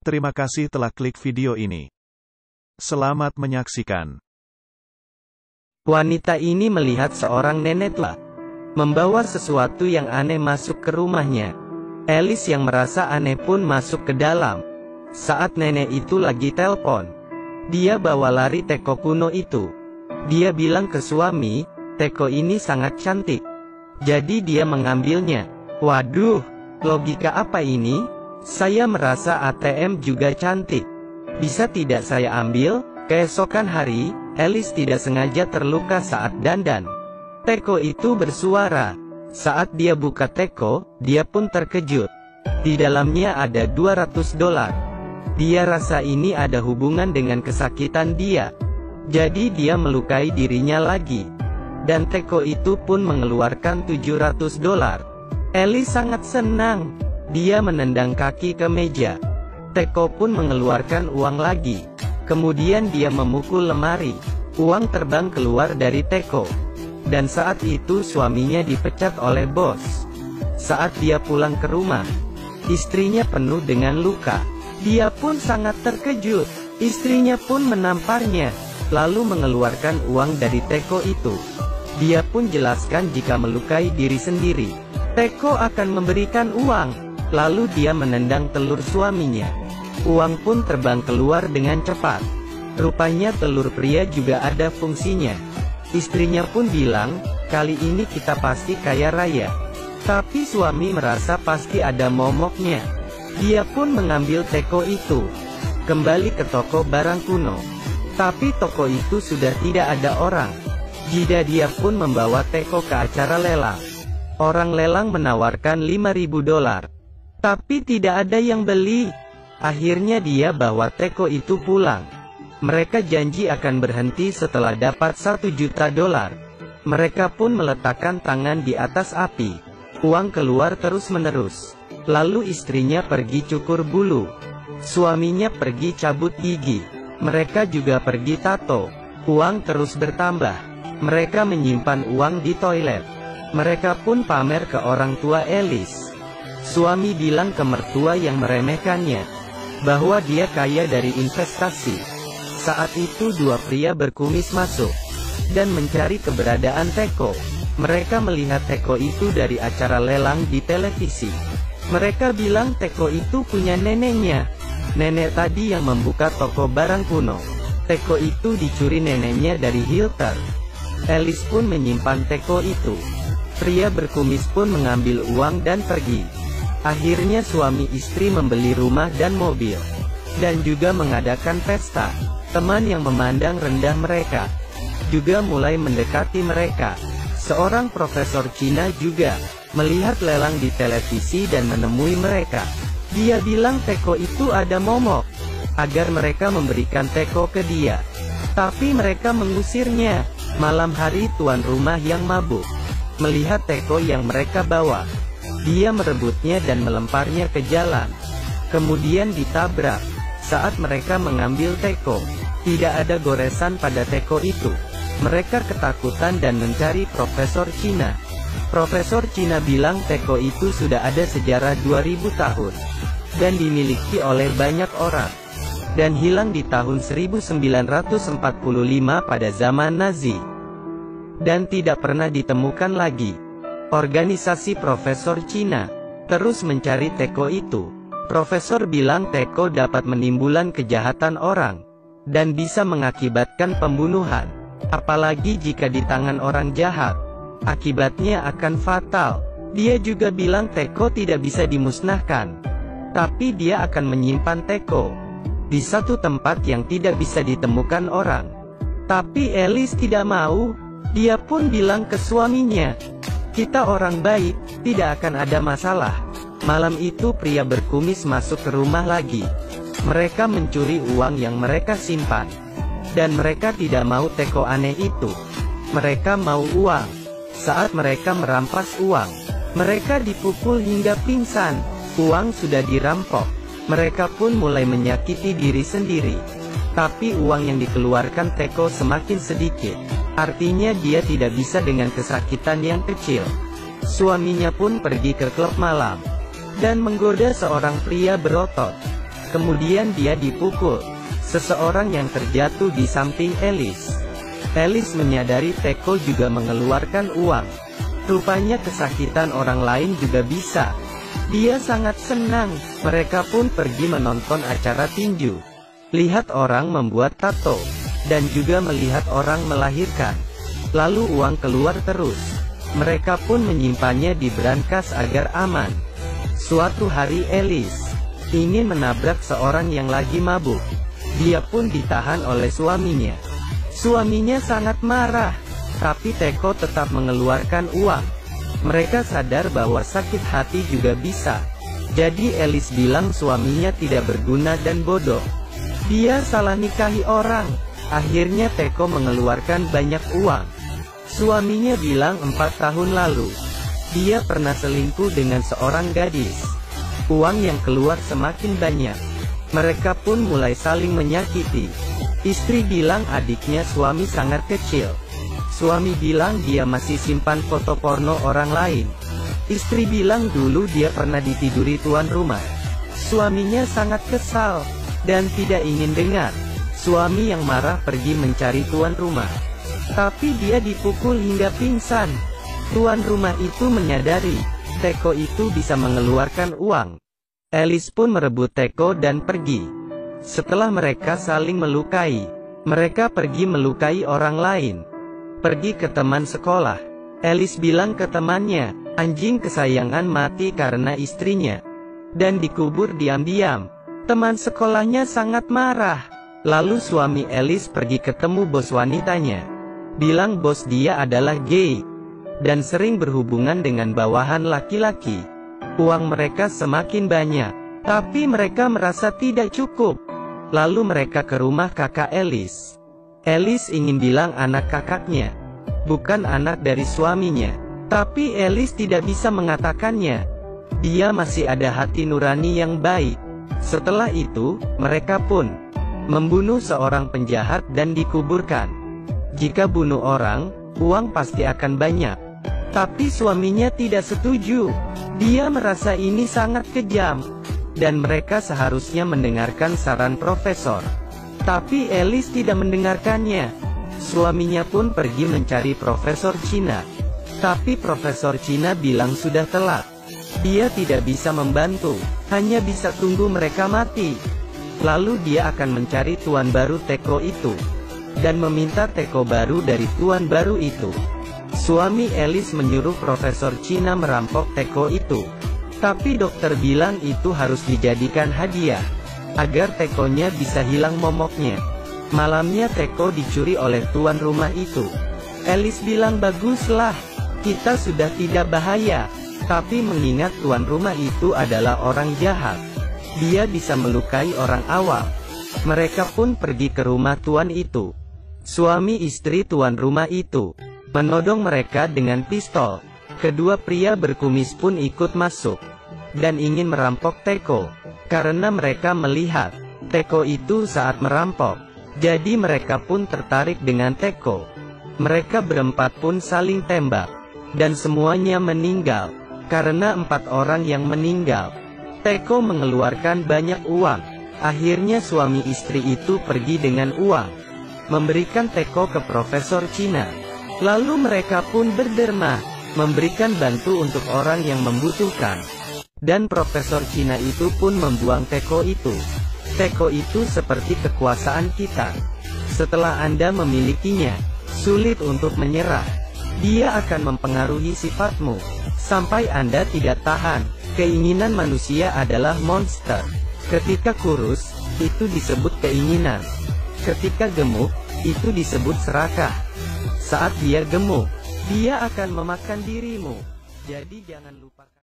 Terima kasih telah klik video ini. Selamat menyaksikan. Wanita ini melihat seorang nenek tua membawa sesuatu yang aneh masuk ke rumahnya. Alice yang merasa aneh pun masuk ke dalam. Saat nenek itu lagi telepon, dia bawa lari teko kuno itu. Dia bilang ke suami, teko ini sangat cantik. Jadi dia mengambilnya. Waduh, logika apa ini? Saya merasa ATM juga cantik. Bisa tidak saya ambil? Keesokan hari, Alice tidak sengaja terluka saat dandan. Teko itu bersuara. Saat dia buka teko, dia pun terkejut. Di dalamnya ada $200. Dia rasa ini ada hubungan dengan kesakitan dia. Jadi dia melukai dirinya lagi. Dan teko itu pun mengeluarkan $700. Alice sangat senang. Dia menendang kaki ke meja. Teko pun mengeluarkan uang lagi. Kemudian dia memukul lemari. Uang terbang keluar dari teko. Dan saat itu suaminya dipecat oleh bos. Saat dia pulang ke rumah, istrinya penuh dengan luka. Dia pun sangat terkejut. Istrinya pun menamparnya, lalu mengeluarkan uang dari teko itu. Dia pun jelaskan jika melukai diri sendiri, teko akan memberikan uang. Lalu dia menendang telur suaminya. Uang pun terbang keluar dengan cepat. Rupanya telur pria juga ada fungsinya. Istrinya pun bilang, kali ini kita pasti kaya raya. Tapi suami merasa pasti ada momoknya. Dia pun mengambil teko itu, kembali ke toko barang kuno. Tapi toko itu sudah tidak ada orang. Dia pun membawa teko ke acara lelang. Orang lelang menawarkan $5.000. Tapi tidak ada yang beli. Akhirnya dia bawa teko itu pulang. Mereka janji akan berhenti setelah dapat $1 juta. Mereka pun meletakkan tangan di atas api. Uang keluar terus-menerus. Lalu istrinya pergi cukur bulu. Suaminya pergi cabut gigi. Mereka juga pergi tato. Uang terus bertambah. Mereka menyimpan uang di toilet. Mereka pun pamer ke orang tua Alice. Suami bilang ke mertua yang meremehkannya, bahwa dia kaya dari investasi. Saat itu dua pria berkumis masuk, dan mencari keberadaan teko. Mereka melihat teko itu dari acara lelang di televisi. Mereka bilang teko itu punya neneknya. Nenek tadi yang membuka toko barang kuno. Teko itu dicuri neneknya dari Hilton. Alice pun menyimpan teko itu. Pria berkumis pun mengambil uang dan pergi. Akhirnya suami istri membeli rumah dan mobil, dan juga mengadakan pesta. Teman yang memandang rendah mereka juga mulai mendekati mereka. Seorang profesor Cina juga melihat lelang di televisi dan menemui mereka. Dia bilang teko itu ada momok, agar mereka memberikan teko ke dia. Tapi mereka mengusirnya. Malam hari tuan rumah yang mabuk melihat teko yang mereka bawa. Dia merebutnya dan melemparnya ke jalan. Kemudian ditabrak. Saat mereka mengambil teko, tidak ada goresan pada teko itu. Mereka ketakutan dan mencari Profesor Cina. Profesor Cina bilang teko itu sudah ada sejarah 2000 tahun. Dan dimiliki oleh banyak orang. Dan hilang di tahun 1945 pada zaman Nazi. Dan tidak pernah ditemukan lagi. Organisasi Profesor Cina terus mencari teko itu. Profesor bilang teko dapat menimbulkan kejahatan orang, dan bisa mengakibatkan pembunuhan. Apalagi jika di tangan orang jahat, akibatnya akan fatal. Dia juga bilang teko tidak bisa dimusnahkan, tapi dia akan menyimpan teko di satu tempat yang tidak bisa ditemukan orang. Tapi Alice tidak mau. Dia pun bilang ke suaminya, kita orang baik, tidak akan ada masalah. Malam itu pria berkumis masuk ke rumah lagi. Mereka mencuri uang yang mereka simpan. Dan mereka tidak mau teko aneh itu. Mereka mau uang. Saat mereka merampas uang, mereka dipukul hingga pingsan. Uang sudah dirampok. Mereka pun mulai menyakiti diri sendiri. Tapi uang yang dikeluarkan teko semakin sedikit. Artinya dia tidak bisa dengan kesakitan yang kecil. Suaminya pun pergi ke klub malam dan menggoda seorang pria berotot. Kemudian dia dipukul seseorang yang terjatuh di samping Alice. Alice menyadari Teko juga mengeluarkan uang. Rupanya kesakitan orang lain juga bisa. Dia sangat senang. Mereka pun pergi menonton acara tinju. Lihat orang membuat tato. Dan juga melihat orang melahirkan. Lalu uang keluar terus. Mereka pun menyimpannya di brankas agar aman. Suatu hari Alice ingin menabrak seorang yang lagi mabuk. Dia pun ditahan oleh suaminya. Suaminya sangat marah. Tapi Teko tetap mengeluarkan uang. Mereka sadar bahwa sakit hati juga bisa. Jadi Alice bilang suaminya tidak berguna dan bodoh. Dia salah nikahi orang. Akhirnya Teko mengeluarkan banyak uang. Suaminya bilang 4 tahun lalu dia pernah selingkuh dengan seorang gadis. Uang yang keluar semakin banyak. Mereka pun mulai saling menyakiti. Istri bilang adiknya suami sangat kecil. Suami bilang dia masih simpan foto porno orang lain. Istri bilang dulu dia pernah ditiduri tuan rumah. Suaminya sangat kesal dan tidak ingin dengar. Suami yang marah pergi mencari tuan rumah. Tapi dia dipukul hingga pingsan. Tuan rumah itu menyadari Teko itu bisa mengeluarkan uang. Alice pun merebut Teko dan pergi. Setelah mereka saling melukai, mereka pergi melukai orang lain. Pergi ke teman sekolah. Alice bilang ke temannya, anjing kesayangan mati karena istrinya. Dan dikubur diam-diam. Teman sekolahnya sangat marah. Lalu suami Alice pergi ketemu bos wanitanya. Bilang bos dia adalah gay. Dan sering berhubungan dengan bawahan laki-laki. Uang mereka semakin banyak. Tapi mereka merasa tidak cukup. Lalu mereka ke rumah kakak Alice. Alice ingin bilang anak kakaknya, bukan anak dari suaminya. Tapi Alice tidak bisa mengatakannya. Dia masih ada hati nurani yang baik. Setelah itu, mereka pun membunuh seorang penjahat dan dikuburkan. Jika bunuh orang, uang pasti akan banyak. Tapi suaminya tidak setuju. Dia merasa ini sangat kejam. Dan mereka seharusnya mendengarkan saran profesor. Tapi Alice tidak mendengarkannya. Suaminya pun pergi mencari Profesor Cina. Tapi Profesor Cina bilang sudah telat. Dia tidak bisa membantu, hanya bisa tunggu mereka mati. Lalu dia akan mencari tuan baru Teko itu. Dan meminta Teko baru dari tuan baru itu. Suami Alice menyuruh Profesor Cina merampok Teko itu. Tapi dokter bilang itu harus dijadikan hadiah. Agar Tekonya bisa hilang momoknya. Malamnya Teko dicuri oleh tuan rumah itu. Alice bilang baguslah, kita sudah tidak bahaya. Tapi mengingat tuan rumah itu adalah orang jahat. Dia bisa melukai orang awam. Mereka pun pergi ke rumah tuan itu. Suami istri tuan rumah itu menodong mereka dengan pistol. Kedua pria berkumis pun ikut masuk. Dan ingin merampok Teko. Karena mereka melihat Teko itu saat merampok. Jadi mereka pun tertarik dengan Teko. Mereka berempat pun saling tembak. Dan semuanya meninggal. Karena 4 orang yang meninggal. Teko mengeluarkan banyak uang. Akhirnya suami istri itu pergi dengan uang. Memberikan Teko ke Profesor Cina. Lalu mereka pun berderma. Memberikan bantu untuk orang yang membutuhkan. Dan Profesor Cina itu pun membuang Teko itu. Teko itu seperti kekuasaan kita. Setelah Anda memilikinya, sulit untuk menyerah. Dia akan mempengaruhi sifatmu. Sampai Anda tidak tahan. Keinginan manusia adalah monster. Ketika kurus, itu disebut keinginan. Ketika gemuk, itu disebut serakah. Saat dia gemuk, dia akan memakan dirimu. Jadi jangan lupakan.